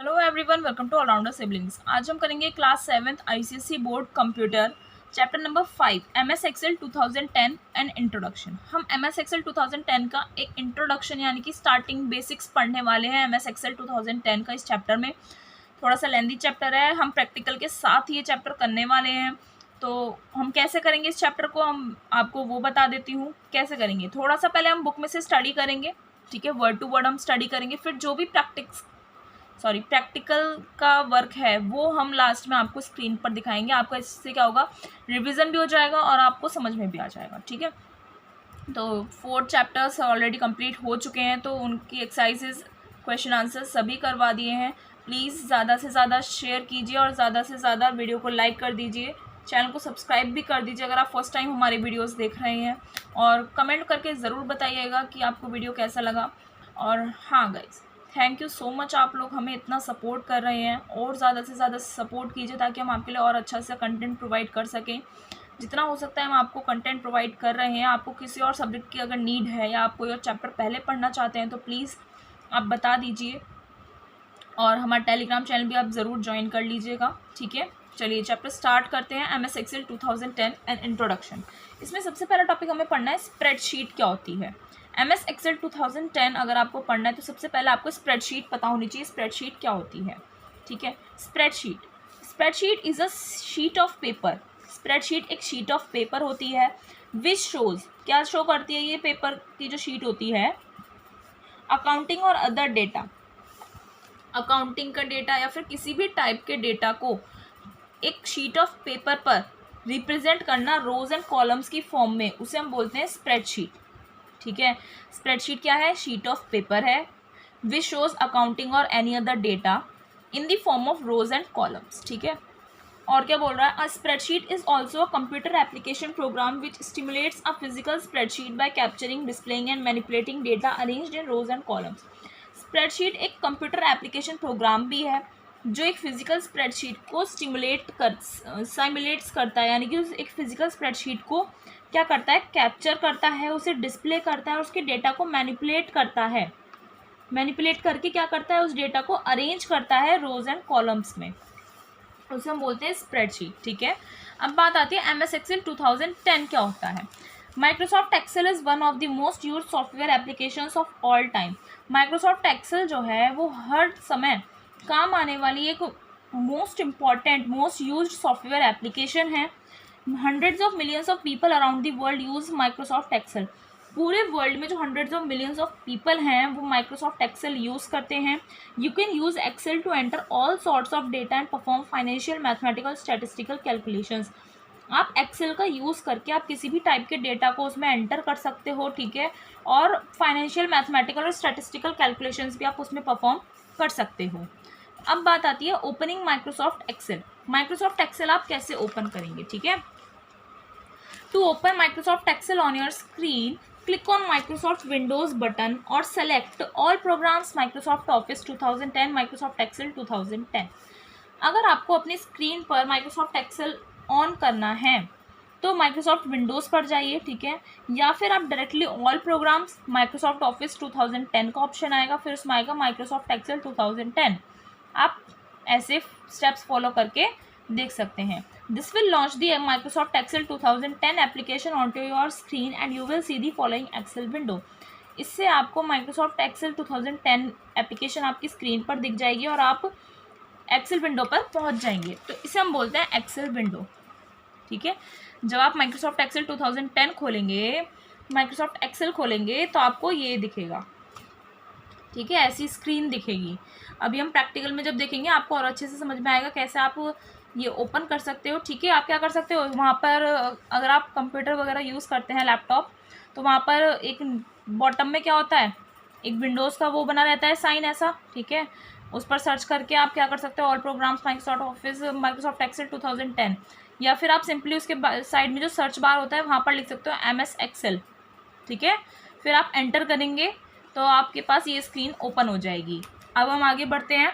Hello everyone, welcome to allrounder siblings. आज हम करेंगे class 7th ICSE board computer chapter number 5 MS Excel 2010 and introduction. हम MS Excel 2010 का एक introduction यानी कि स्टार्टिंग बेसिक्स पढ़ने वाले हैं एमएस एक्सेल 2010 का। इस चैप्टर में थोड़ा सा लेंदी चैप्टर है, हम प्रैक्टिकल के साथ ये चैप्टर करने वाले हैं। तो हम कैसे करेंगे इस चैप्टर को, हम आपको वो बता देती हूँ कैसे करेंगे। थोड़ा सा पहले हम बुक में से स्टडी करेंगे, ठीक है, वर्ड टू वर्ड हम स्टडी करेंगे। फिर जो भी प्रैक्टिकल का वर्क है वो हम लास्ट में आपको स्क्रीन पर दिखाएंगे। आपका इससे क्या होगा, रिवीजन भी हो जाएगा और आपको समझ में भी आ जाएगा, ठीक है। तो 4 चैप्टर्स ऑलरेडी कंप्लीट हो चुके हैं, तो उनकी एक्सरसाइजेज क्वेश्चन आंसर सभी करवा दिए हैं। प्लीज़ ज़्यादा से ज़्यादा शेयर कीजिए और ज़्यादा से ज़्यादा वीडियो को लाइक कर दीजिए। चैनल को सब्सक्राइब भी कर दीजिए अगर आप फर्स्ट टाइम हमारे वीडियोस देख रहे हैं, और कमेंट करके ज़रूर बताइएगा कि आपको वीडियो कैसा लगा। और हाँ guys, thank you so much, आप लोग हमें इतना सपोर्ट कर रहे हैं और ज़्यादा से ज़्यादा सपोर्ट कीजिए ताकि हम आपके लिए और अच्छा सा कंटेंट प्रोवाइड कर सकें। जितना हो सकता है हम आपको कंटेंट प्रोवाइड कर रहे हैं। आपको किसी और सब्जेक्ट की अगर नीड है या आप कोई और चैप्टर पहले पढ़ना चाहते हैं तो प्लीज़ आप बता दीजिए, और हमारा टेलीग्राम चैनल भी आप ज़रूर ज्वाइन कर लीजिएगा, ठीक है। चलिए चैप्टर स्टार्ट करते हैं, एमएस एक्सेल 2010 एंड इंट्रोडक्शन। इसमें सबसे पहला टॉपिक हमें पढ़ना है स्प्रेडशीट क्या होती है। एमएस एक्सेल 2010 अगर आपको पढ़ना है तो सबसे पहले आपको स्प्रेडशीट पता होनी चाहिए, स्प्रेडशीट क्या होती है, ठीक है। Spreadsheet is a sheet of paper. Spreadsheet एक शीट ऑफ पेपर होती है विच शोज, क्या शो करती है ये पेपर की जो शीट होती है, अकाउंटिंग और अदर डेटा। अकाउंटिंग का डेटा या फिर किसी भी टाइप के डेटा को एक शीट ऑफ पेपर पर रिप्रेजेंट करना रोज एंड कॉलम्स की फॉर्म में, उसे हम बोलते हैं स्प्रेडशीट, ठीक है। स्प्रेडशीट क्या है, शीट ऑफ पेपर है विच शोज अकाउंटिंग और any other data in the form of rows and columns, ठीक है। और क्या बोल रहा है, a spreadsheet is also a computer application program which stimulates a physical spreadsheet by capturing, displaying and manipulating data arranged in rows and columns. Spreadsheet एक computer application program भी है जो एक फिजिकल स्प्रेडशीट को सिमुलेट्स करता है, यानी कि उस एक फिजिकल स्प्रेडशीट को क्या करता है, कैप्चर करता है, उसे डिस्प्ले करता है और उसके डेटा को मैनिपुलेट करता है। मैनिपुलेट करके क्या करता है, उस डेटा को अरेंज करता है रोज एंड कॉलम्स में, उसे हम बोलते हैं स्प्रेडशीट, ठीक है। अब बात आती है एमएस एक्सेल 2010 क्या होता है। Microsoft Excel is one of the most used software applications of all time. Microsoft Excel जो है वो हर समय काम आने वाली एक most important, most used software application है। Hundreds of millions of people around the world use Microsoft Excel. पूरे वर्ल्ड में जो hundreds of millions of people हैं वो माइक्रोसॉफ्ट एक्सेल यूज़ करते हैं। You can use Excel to enter all sorts of data and perform financial, mathematical, statistical calculations. आप Excel का use करके आप किसी भी टाइप के डेटा को उसमें एंटर कर सकते हो, ठीक है, और फाइनेंशियल, मैथमेटिकल और स्टैटिस्टिकल कैलकुलेशंस भी आप उसमें परफॉर्म कर सकते हो। अब बात आती है opening Microsoft Excel. Microsoft Excel आप कैसे ओपन करेंगे, ठीक है। To open Microsoft Excel on your screen, click on Microsoft Windows button or select all programs Microsoft Office 2010, Microsoft Excel 2010। अगर आपको अपनी स्क्रीन पर Microsoft Excel ऑन करना है तो Microsoft Windows पर जाइए, ठीक है, या फिर आप directly all programmes Microsoft Office 2010 का ऑप्शन आएगा, फिर उसमें आएगा Microsoft Excel 2010। आप ऐसे स्टेप्स फॉलो करके देख सकते हैं। This will launch the Microsoft Excel 2010 application onto your screen and you will see the following Excel window। इससे आपको Microsoft Excel 2010 एप्लीकेशन आपकी स्क्रीन पर दिख जाएगी और आप एक्सेल विंडो पर पहुंच जाएंगे। तो इसे हम बोलते हैं एक्सेल विंडो, ठीक है। जब आप Microsoft Excel 2010 खोलेंगे, Microsoft Excel खोलेंगे तो आपको ये दिखेगा, ठीक है, ऐसी स्क्रीन दिखेगी। अभी हम प्रैक्टिकल में जब देखेंगे आपको और अच्छे से समझ में आएगा कैसे आप ये ओपन कर सकते हो, ठीक है। आप क्या कर सकते हो, वहाँ पर अगर आप कंप्यूटर वगैरह यूज़ करते हैं, लैपटॉप, तो वहाँ पर एक बॉटम में क्या होता है, एक विंडोज़ का वो बना रहता है साइन ऐसा, ठीक है, उस पर सर्च करके आप क्या कर सकते हो, all programs Microsoft Office, Microsoft Excel 2010, या फिर आप सिंपली उसके साइड में जो सर्च बार होता है वहाँ पर लिख सकते हो एमएस एक्सेल, ठीक है। फिर आप एंटर करेंगे तो आपके पास ये स्क्रीन ओपन हो जाएगी। अब हम आगे बढ़ते हैं।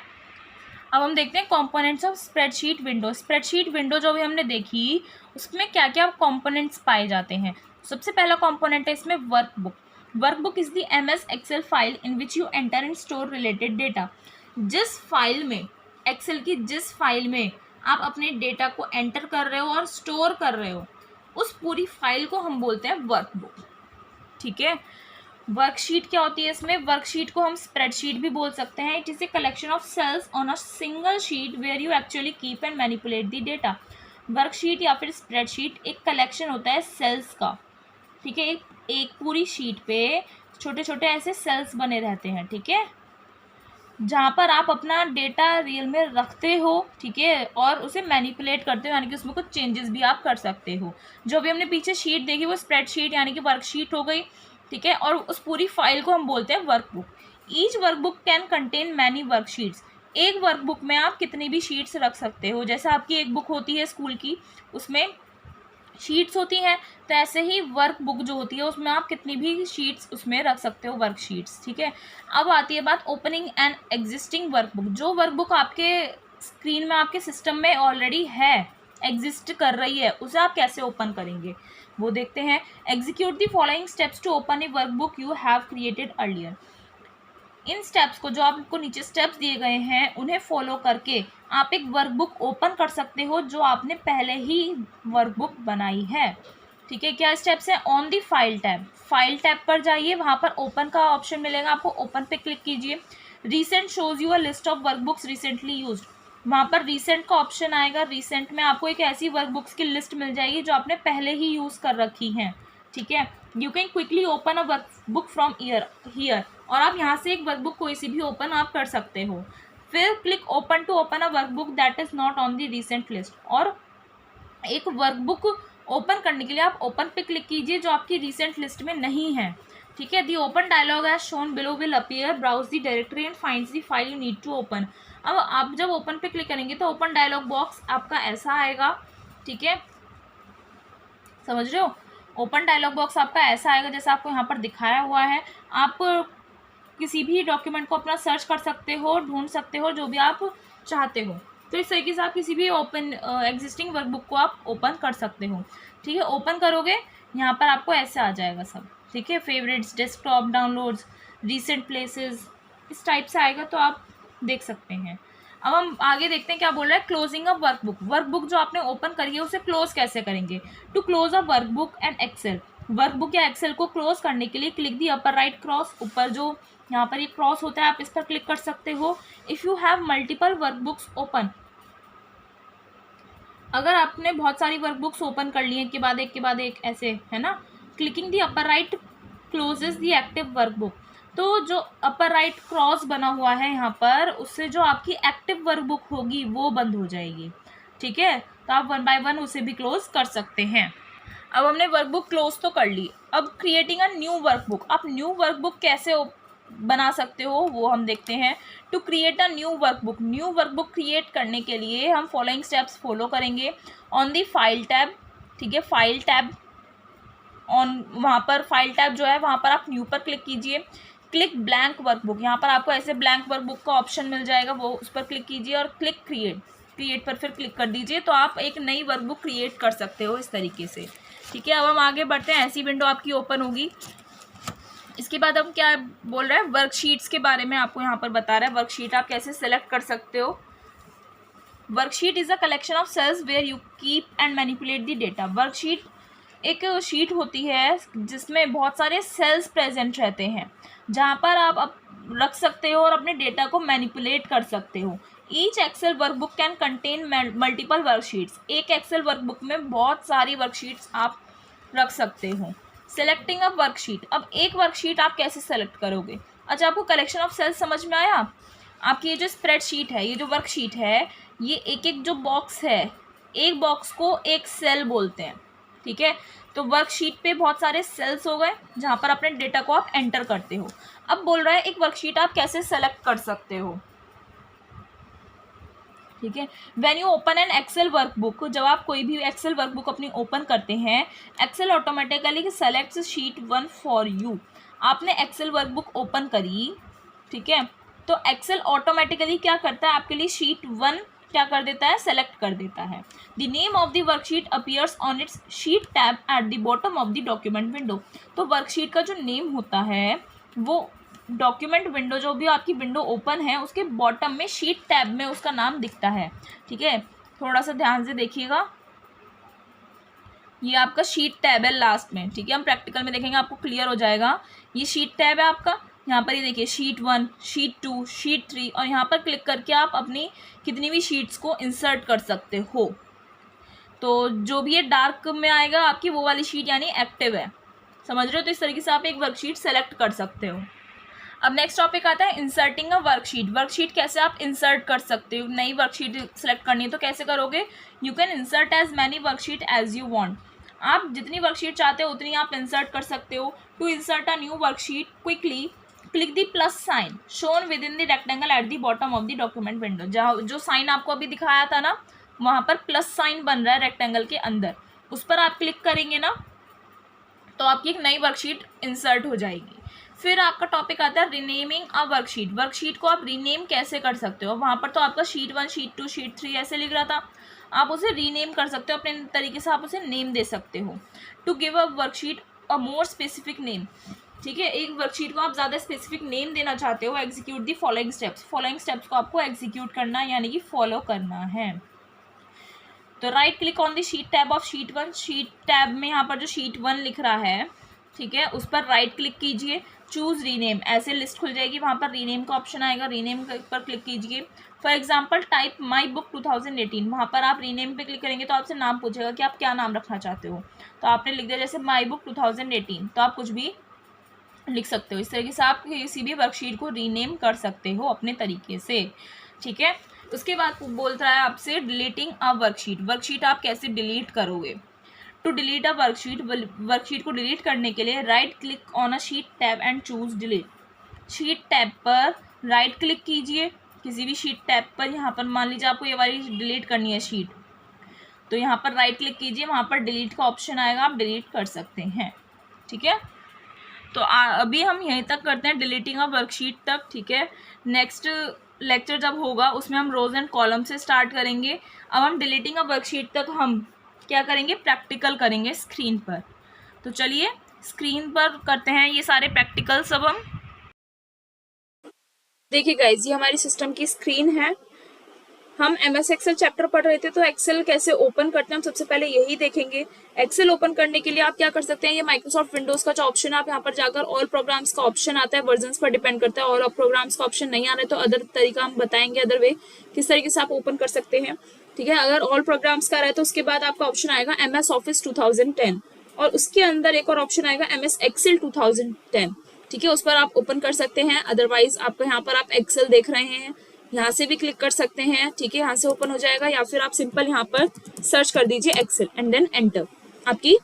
अब हम देखते हैं components of spreadsheet window. Spreadsheet window जो भी हमने देखी उसमें क्या क्या कंपोनेंट्स पाए जाते हैं। सबसे पहला कंपोनेंट है इसमें workbook. Workbook is the MS Excel file in which you enter and store related data. जिस फाइल में, एक्सेल की जिस फाइल में आप अपने डेटा को एंटर कर रहे हो और स्टोर कर रहे हो, उस पूरी फाइल को हम बोलते हैं वर्कबुक। ठीक है। वर्कशीट क्या होती है इसमें? वर्कशीट को हम स्प्रेडशीट भी बोल सकते हैं। It is a collection of cells on a single sheet where you actually keep and manipulate the data. Worksheet या फिर स्प्रेडशीट एक कलेक्शन होता है सेल्स का। ठीक है, एक पूरी शीट पे छोटे छोटे ऐसे सेल्स बने रहते हैं। ठीक है, जहाँ पर आप अपना डेटा रियल में रखते हो। ठीक है, और उसे मैनिपुलेट करते हो, यानी कि उसमें कुछ चेंजेस भी आप कर सकते हो। जो भी हमने पीछे शीट देखी वो स्प्रेडशीट यानी कि वर्कशीट हो गई। ठीक है, और उस पूरी फाइल को हम बोलते हैं workbook. Each workbook can contain many worksheets. एक वर्कबुक में आप कितनी भी शीट्स रख सकते हो। जैसे आपकी एक बुक होती है स्कूल की, उसमें शीट्स होती हैं, तो ऐसे ही वर्कबुक जो होती है उसमें आप कितनी भी शीट्स उसमें रख सकते हो, वर्कशीट्स। ठीक है, अब आती है बात ओपनिंग एन एग्जिस्टिंग वर्कबुक। जो वर्कबुक आपके स्क्रीन में, आपके सिस्टम में ऑलरेडी है, एग्जिस्ट कर रही है, उसे आप कैसे ओपन करेंगे वो देखते हैं। Execute the following steps to open a workbook you have created earlier. इन स्टेप्स को, जो आपको नीचे स्टेप्स दिए गए हैं, उन्हें फॉलो करके आप एक वर्कबुक ओपन कर सकते हो जो आपने पहले ही वर्कबुक बनाई है। ठीक है, क्या स्टेप्स है? On the file tab, file tab पर जाइए, वहाँ पर ओपन का ऑप्शन मिलेगा आपको, ओपन पे क्लिक कीजिए। Recent shows you a list of workbooks recently used, वहाँ पर रिसेंट का ऑप्शन आएगा। रिसेंट में आपको एक ऐसी वर्कबुक्स की लिस्ट मिल जाएगी जो आपने पहले ही यूज़ कर रखी हैं। ठीक है, you can quickly open a workbook from here, और आप यहाँ से एक वर्कबुक कोई सी भी ओपन आप कर सकते हो। फिर click open to open a workbook that is not on the recent list, और एक वर्कबुक ओपन करने के लिए आप ओपन पे क्लिक कीजिए जो आपकी रिसेंट लिस्ट में नहीं है। ठीक है, the open dialog as shown below will appear, browse the directory and finds the file you need to open. अब आप जब ओपन पे क्लिक करेंगे तो ओपन डायलॉग बॉक्स आपका ऐसा आएगा। ठीक है, समझ रहे हो? ओपन डायलॉग बॉक्स आपका ऐसा आएगा जैसा आपको यहाँ पर दिखाया हुआ है। आप किसी भी डॉक्यूमेंट को अपना सर्च कर सकते हो, ढूंढ सकते हो, जो भी आप चाहते हो। तो इस तरीके से आप किसी भी ओपन एग्जिस्टिंग वर्कबुक को आप ओपन कर सकते हो। ठीक है, ओपन करोगे यहाँ पर आपको ऐसे आ जाएगा सब। ठीक है, favourites, desktop, downloads, recent places, इस टाइप से आएगा, तो आप देख सकते हैं। अब हम आगे देखते हैं क्या बोल रहा है। क्लोजिंग अ वर्कबुक, वर्कबुक जो आपने ओपन करी है उसे क्लोज कैसे करेंगे? To close a workbook and Excel, workbook या एक्सेल को क्लोज करने के लिए click the upper right cross, ऊपर जो यहाँ पर ये क्रॉस होता है आप इस पर क्लिक कर सकते हो। If you have multiple workbooks open, अगर आपने बहुत सारी वर्कबुक्स ओपन कर ली एक के बाद एक ऐसे, है ना, clicking the upper right closes the active workbook, तो जो अपर राइट क्रॉस बना हुआ है यहाँ पर, उससे जो आपकी एक्टिव वर्कबुक होगी वो बंद हो जाएगी। ठीक है, तो आप वन बाय वन उसे भी क्लोज कर सकते हैं। अब हमने वर्कबुक क्लोज तो कर ली, अब क्रिएटिंग अ न्यू वर्कबुक, आप न्यू वर्कबुक कैसे बना सकते हो वो हम देखते हैं। To create a new workbook, new workbook create करने के लिए हम फॉलोइंग स्टेप्स फॉलो करेंगे। ऑन दी फाइल टैब, ठीक है, फाइल टैब ऑन, वहाँ पर फाइल टैब जो है वहाँ पर आप न्यू पर क्लिक कीजिए। क्लिक ब्लैंक वर्कबुक, यहाँ पर आपको ऐसे ब्लैंक वर्कबुक का ऑप्शन मिल जाएगा, वो उस पर क्लिक कीजिए और क्लिक क्रिएट पर फिर क्लिक कर दीजिए, तो आप एक नई वर्कबुक क्रिएट कर सकते हो इस तरीके से। ठीक है, अब हम आगे बढ़ते हैं। ऐसी विंडो आपकी ओपन होगी। इसके बाद हम क्या बोल रहे हैं, वर्कशीट्स के बारे में आपको यहाँ पर बता रहा है। वर्कशीट आप कैसे सेलेक्ट कर सकते हो। Worksheet is a collection of cells where you keep and manipulate the data. Worksheet एक शीट होती है जिसमें बहुत सारे सेल्स प्रेजेंट रहते हैं, जहाँ पर आप रख सकते हो और अपने डेटा को मैनिपुलेट कर सकते हो। Each Excel workbook can contain multiple worksheets, एक एक्सेल वर्कबुक में बहुत सारी वर्कशीट्स आप रख सकते हो। सेलेक्टिंग अ वर्कशीट, अब एक वर्कशीट आप कैसे सेलेक्ट करोगे? अच्छा, आपको कलेक्शन ऑफ सेल्स समझ में आया? आपकी ये जो स्प्रेडशीट है, ये जो वर्कशीट है, ये एक एक जो बॉक्स है, एक बॉक्स को एक सेल बोलते हैं। ठीक है, तो वर्कशीट पे बहुत सारे सेल्स हो गए जहाँ पर अपने डेटा को आप एंटर करते हो। अब बोल रहा है एक वर्कशीट आप कैसे सेलेक्ट कर सकते हो। ठीक है, when you open an Excel workbook, जब आप कोई भी एक्सेल वर्कबुक अपनी ओपन करते हैं, Excel automatically selects sheet 1 for you. आपने एक्सेल वर्कबुक ओपन करी, ठीक है, तो एक्सेल ऑटोमेटिकली क्या करता है, आपके लिए शीट 1 क्या कर देता है, सेलेक्ट कर देता है। The name of the worksheet appears on it's sheet tab eight the bottom of the document window. तो वर्कशीट का जो नेम होता है वो डॉक्यूमेंट विंडो, जो भी आपकी विंडो ओपन है उसके बॉटम में शीट टैब में उसका नाम दिखता है। ठीक है, थोड़ा सा ध्यान से देखिएगा, ये आपका शीट टैब है लास्ट में। ठीक है, हम प्रैक्टिकल में देखेंगे, आपको क्लियर हो जाएगा। ये शीट टैब है आपका, यहाँ पर ये देखिए शीट 1, शीट 2, शीट 3, और यहाँ पर क्लिक करके आप अपनी कितनी भी शीट्स को इंसर्ट कर सकते हो। तो जो भी ये डार्क में आएगा आपकी वो वाली शीट यानी एक्टिव है, समझ रहे हो। तो इस तरीके से आप एक वर्कशीट सेलेक्ट कर सकते हो। अब नेक्स्ट टॉपिक आता है इंसर्टिंग अ वर्कशीट। वर्कशीट कैसे आप इंसर्ट कर सकते हो, नई वर्कशीट सेलेक्ट करनी है तो कैसे करोगे। You can insert as many worksheet as you want. आप जितनी वर्कशीट चाहते हो उतनी आप इंसर्ट कर सकते हो। To insert a new worksheet quickly click the plus sign shown within the rectangle at the bottom of the document window. जहाँ जो साइन आपको अभी दिखाया था ना, वहाँ पर प्लस साइन बन रहा है रेक्टेंगल के अंदर, उस पर आप क्लिक करेंगे ना तो आपकी एक नई वर्कशीट इंसर्ट हो जाएगी। फिर आपका टॉपिक आता है रीनेमिंग अ वर्कशीट। वर्कशीट को आप रीनेम कैसे कर सकते हो। वहाँ पर तो आपका शीट 1, शीट 2, शीट 3 ऐसे लिख रहा था, आप उसे रीनेम कर सकते हो, अपने तरीके से आप उसे नेम दे सकते हो। To give a worksheet a more specific name. ठीक है, एक वर्कशीट को आप ज़्यादा स्पेसिफिक नेम देना चाहते हो, execute the following steps. Following steps को आपको एग्जीक्यूट करना है यानी कि फॉलो करना है। तो right click on the sheet tab of sheet 1। Sheet tab में यहाँ पर जो शीट 1 लिख रहा है, ठीक है, उस पर राइट क्लिक कीजिए, चूज रीनेम, ऐसे लिस्ट खुल जाएगी, वहाँ पर रीनेम का ऑप्शन आएगा, रीनेम पर क्लिक कीजिए। For example type my book 2018, वहाँ पर आप रीनेम पे क्लिक करेंगे तो आपसे नाम पूछेगा कि आप क्या नाम रखना चाहते हो। तो आपने लिख दिया जैसे माई बुक 2018, तो आप कुछ भी लिख सकते हो। इस तरीके से आप किसी भी वर्कशीट को रीनेम कर सकते हो अपने तरीके से। ठीक है, उसके बाद बोल रहा है आपसे डिलीटिंग अ वर्कशीट। वर्कशीट आप कैसे डिलीट करोगे। To delete a worksheet, worksheet को डिलीट करने के लिए right click on a sheet tab and choose delete. Sheet tab पर राइट क्लिक कीजिए, किसी भी शीट टैब पर। यहाँ पर मान लीजिए आपको ये वाली डिलीट करनी है शीट, तो यहाँ पर राइट क्लिक कीजिए, वहाँ पर डिलीट का ऑप्शन आएगा, आप डिलीट कर सकते हैं। ठीक है, तो अभी हम यहीं तक करते हैं, डिलीटिंग अ वर्कशीट तक। ठीक है, नेक्स्ट लेक्चर जब होगा उसमें हम रोज एंड कॉलम से स्टार्ट करेंगे। अब हम डिलीटिंग अ वर्कशीट तक हम क्या करेंगे, प्रैक्टिकल करेंगे स्क्रीन पर। तो चलिए स्क्रीन पर करते हैं ये सारे प्रैक्टिकल सब हम। देखिए गाइज, ये हमारी सिस्टम की स्क्रीन है। हम MS एक्सेल चैप्टर पढ़ रहे थे, तो एक्सेल कैसे ओपन करते हैं हम सबसे पहले यही देखेंगे। एक्सेल ओपन करने के लिए आप क्या कर सकते हैं, ये माइक्रोसॉफ्ट विंडोज का जो ऑप्शन है, आप यहाँ पर जाकर ऑल प्रोग्राम्स का ऑप्शन आता है, वर्जन्स पर डिपेंड करता है। और प्रोग्राम्स का ऑप्शन नहीं आ रहा है तो अदर तरीका हम बताएंगे, अदर वे किस तरीके से आप ओपन कर सकते हैं। ठीक है, अगर ऑल प्रोग्राम्स का रहा है तो उसके बाद आपका ऑप्शन आएगा MS ऑफिस 2010, और उसके अंदर एक और ऑप्शन आएगा MS एक्सेल 2010। ठीक है, उस पर आप ओपन कर सकते हैं। अदरवाइज आपको यहाँ पर आप एक्सेल देख रहे हैं, यहाँ से भी क्लिक कर सकते हैं। ठीक है, यहाँ से ओपन हो जाएगा, या फिर आप सिंपल यहाँ पर सर्च कर दीजिए एक्सेल एंड देन एंटर, आपकी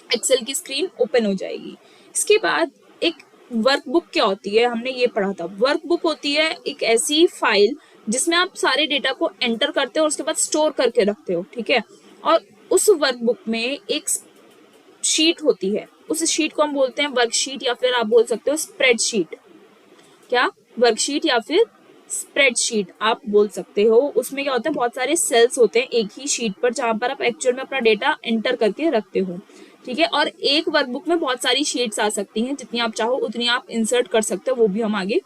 एक्सेल की स्क्रीन ओपन हो जाएगी। इसके बाद एक वर्कबुक क्या होती है, हमने ये पढ़ा था। वर्कबुक होती है एक ऐसी फाइल जिसमें आप सारे डेटा को एंटर करते हो और उसके बाद स्टोर करके रखते हो। ठीक है, और उस वर्कबुक में एक शीट होती है, उस शीट को हम बोलते हैं वर्कशीट, या फिर आप बोल सकते हो स्प्रेडशीट। क्या, वर्कशीट या फिर स्प्रेडशीट आप बोल सकते हो। उसमें क्या होता है, बहुत सारे सेल्स होते हैं एक ही शीट पर, जहां पर आप एक्चुअल में अपना डेटा एंटर करके रखते हो। ठीक है, और एक वर्कबुक में बहुत सारी शीट्स आ सकती हैं, जितनी आप चाहो उतनी आप इंसर्ट कर सकते हो, वो भी हम आगे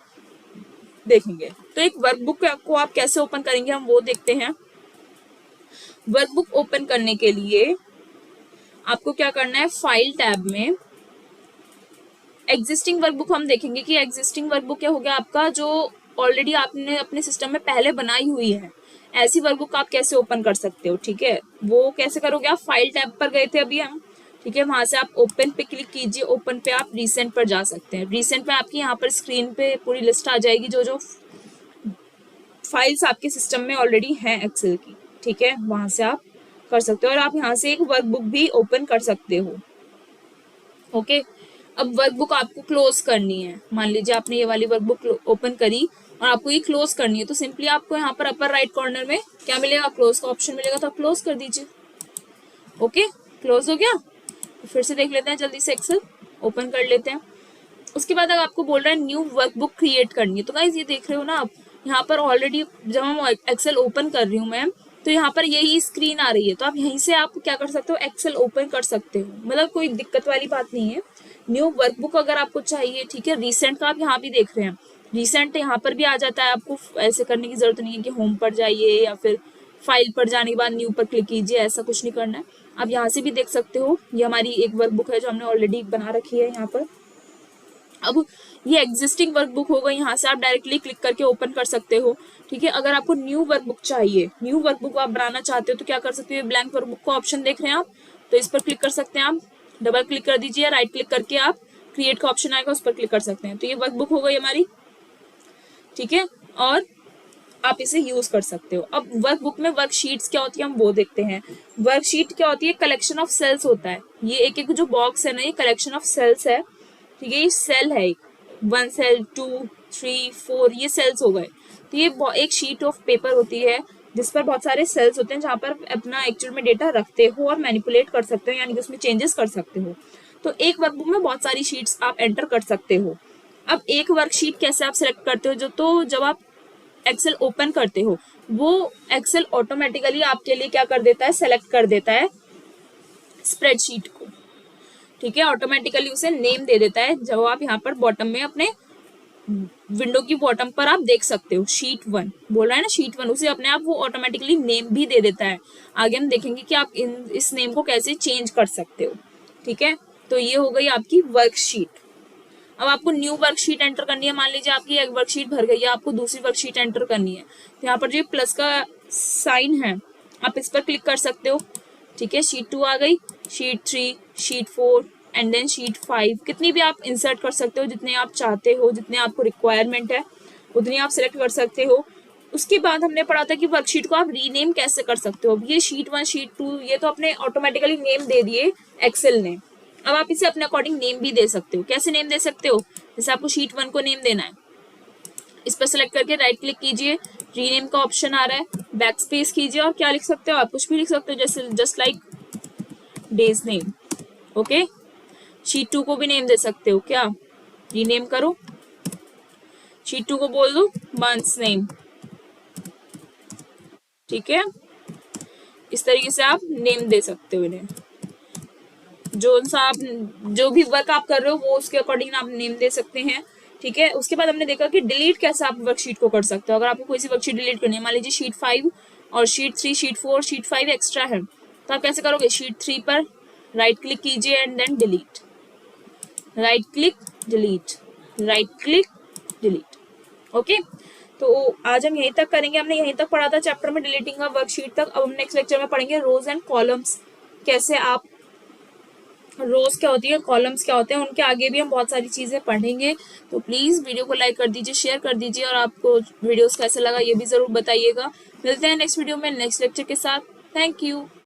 देखेंगे। तो एक वर्कबुक को आप कैसे ओपन करेंगे हम वो देखते हैं। वर्कबुक ओपन करने के लिए आपको क्या करना है, फाइल टैब में एग्जिस्टिंग वर्कबुक हम देखेंगे कि एग्जिस्टिंग वर्कबुक क्या हो गया आपका, जो ऑलरेडी आपने अपने सिस्टम में पहले बनाई हुई है, ऐसी वर्कबुक आप कैसे ओपन कर सकते हो। ठीक है, वो कैसे करोगे, आप फाइल टैब पर गए थे अभी हम। ठीक है, वहां से आप ओपन पे क्लिक कीजिए, ओपन पे आप रिसेंट पर जा सकते हैं। रिसेंट पे आपकी यहाँ पर स्क्रीन पे पूरी लिस्ट आ जाएगी जो जो फाइल्स आपके सिस्टम में ऑलरेडी हैं एक्सेल की। ठीक है, वहां से आप कर सकते हो, और आप यहाँ से एक वर्कबुक भी ओपन कर सकते हो। ओके, अब वर्कबुक आपको क्लोज करनी है। मान लीजिए आपने ये वाली वर्कबुक ओपन करी और आपको ये क्लोज करनी है, तो सिंपली आपको यहाँ पर अपर राइट कॉर्नर में क्या मिलेगा, क्लोज का ऑप्शन मिलेगा, तो आप क्लोज कर दीजिए। ओके, क्लोज हो गया। तो फिर से देख लेते हैं, जल्दी से एक्सेल ओपन कर लेते हैं। उसके बाद अगर आपको बोल रहा है न्यू वर्कबुक क्रिएट करनी है, तो गाइस ये देख रहे हो ना आप, यहाँ पर ऑलरेडी जब हम एक्सेल ओपन कर रही हूँ मैं, तो यहाँ पर यही स्क्रीन आ रही है, तो आप यहीं से आप क्या कर सकते हो, एक्सेल ओपन कर सकते हो। मतलब कोई दिक्कत वाली बात नहीं है, न्यू वर्कबुक अगर आपको चाहिए, ठीक है, रिसेंट का आप यहाँ भी देख रहे हैं, रिसेंट यहाँ पर भी आ जाता है। आपको ऐसे करने की जरूरत नहीं है कि होम पर जाइए या फिर फाइल पर जाने के बाद न्यू पर क्लिक कीजिए, ऐसा कुछ नहीं करना है। आप यहाँ से भी देख सकते हो, ये हमारी एक वर्कबुक है जो हमने ऑलरेडी बना रखी है यहाँ पर। अब ये एग्जिस्टिंग वर्कबुक हो गई, यहाँ से आप डायरेक्टली क्लिक करके ओपन कर सकते हो, ठीक है। अगर आपको न्यू वर्कबुक चाहिए, न्यू वर्कबुक आप बनाना चाहते हो तो क्या कर सकते हो, ब्लैंक वर्कबुक का ऑप्शन देख रहे हैं आप, तो इस पर क्लिक कर सकते हैं आप, डबल क्लिक कर दीजिए, राइट क्लिक करके आप क्रिएट का ऑप्शन आएगा, उस पर क्लिक कर सकते हैं। तो ये वर्कबुक हो गई हमारी, ठीक है, और आप इसे यूज कर सकते हो। अब वर्कबुक में वर्कशीट्स क्या होती है हम वो देखते हैं। वर्कशीट क्या होती है, कलेक्शन ऑफ सेल्स होता है। ये एक एक जो बॉक्स है ना, ये कलेक्शन ऑफ सेल्स है, ठीक है। ये सेल है, 1 सेल 2 3 4 ये सेल्स हो गए। तो ये एक शीट ऑफ पेपर होती है जिस पर बहुत सारे सेल्स होते हैं, जहाँ पर अपना एक्चुअल में डेटा रखते हो और मैनिपुलेट कर सकते हो, यानी कि उसमें चेंजेस कर सकते हो। तो एक वर्कबुक में बहुत सारी शीट्स आप एंटर कर सकते हो। अब एक वर्कशीट कैसे आप सिलेक्ट करते हो, तो जब आप एक्सेल ओपन करते हो, वो एक्सेल ऑटोमेटिकली आपके लिए क्या कर देता है, सेलेक्ट कर देता है स्प्रेडशीट को, ठीक है, ऑटोमेटिकली उसे नेम दे देता है। जब आप यहाँ पर बॉटम में अपने विंडो की बॉटम पर आप देख सकते हो शीट 1 बोल रहा है ना, शीट 1, उसे अपने आप वो ऑटोमेटिकली नेम भी दे देता है। आगे हम देखेंगे कि आप इस नेम को कैसे चेंज कर सकते हो, ठीक है। तो ये हो गई आपकी वर्कशीट। अब आपको न्यू वर्कशीट एंटर करनी है, मान लीजिए आपकी एक वर्कशीट भर गई है, आपको दूसरी वर्कशीट एंटर करनी है, तो यहाँ पर जो प्लस का साइन है आप इस पर क्लिक कर सकते हो, ठीक है। शीट 2 आ गई, sheet 3, sheet 4 and then sheet 5, कितनी भी आप इंसर्ट कर सकते हो, जितने आप चाहते हो, जितने आपको रिक्वायरमेंट है उतनी आप सिलेक्ट कर सकते हो। उसके बाद हमने पढ़ा था कि वर्कशीट को आप रीनेम कैसे कर सकते हो। अब ये शीट 1 शीट 2 ये तो अपने ऑटोमेटिकली नेम दे दिए एक्सेल ने, अब आप इसे अपने अकॉर्डिंग नेम भी दे सकते हो। कैसे नेम दे सकते हो, जैसे आपको शीट 1 को नेम देना है, इस पर सेलेक्ट करके राइट क्लिक कीजिए, रीनेम का ऑप्शन आ रहा है, बैक स्पेस कीजिए और क्या लिख सकते हो, आप कुछ भी लिख सकते हो, जैसे just like days name, okay. Sheet 2 को भी नेम दे सकते हो, क्या रीनेम करो, शीट 2 को बोल दो मंथ्स नेम, ठीक है। इस तरीके से आप नेम दे सकते हो इन्हें, जो भी वर्क आप कर रहे हो वो उसके अकॉर्डिंग आप नेम दे सकते हैं, ठीक है। उसके बाद हमने देखा कि डिलीट कैसे आप वर्कशीट को कर सकते हो। अगर आपको कोई सी वर्कशीट डिलीट करनी है, मान लीजिए शीट 5 और शीट 3 शीट 4 शीट 5 एक्स्ट्रा है, तो आप कैसे करोगे, शीट 3 पर राइट क्लिक कीजिए and then delete, right click delete, right click delete, okay. तो आज हम यहीं तक करेंगे, हमने यहीं तक पढ़ा था चैप्टर में डिलीटिंग का वर्कशीट तक। अब हम नेक्स्ट लेक्चर में पढ़ेंगे रोज एंड कॉलम्स, कैसे आप रोज क्या होती है, कॉलम्स क्या होते हैं, उनके आगे भी हम बहुत सारी चीजें पढ़ेंगे। तो प्लीज वीडियो को लाइक कर दीजिए, शेयर कर दीजिए, और आपको वीडियोस कैसे लगा ये भी जरूर बताइएगा। मिलते हैं नेक्स्ट वीडियो में नेक्स्ट लेक्चर के साथ। Thank you.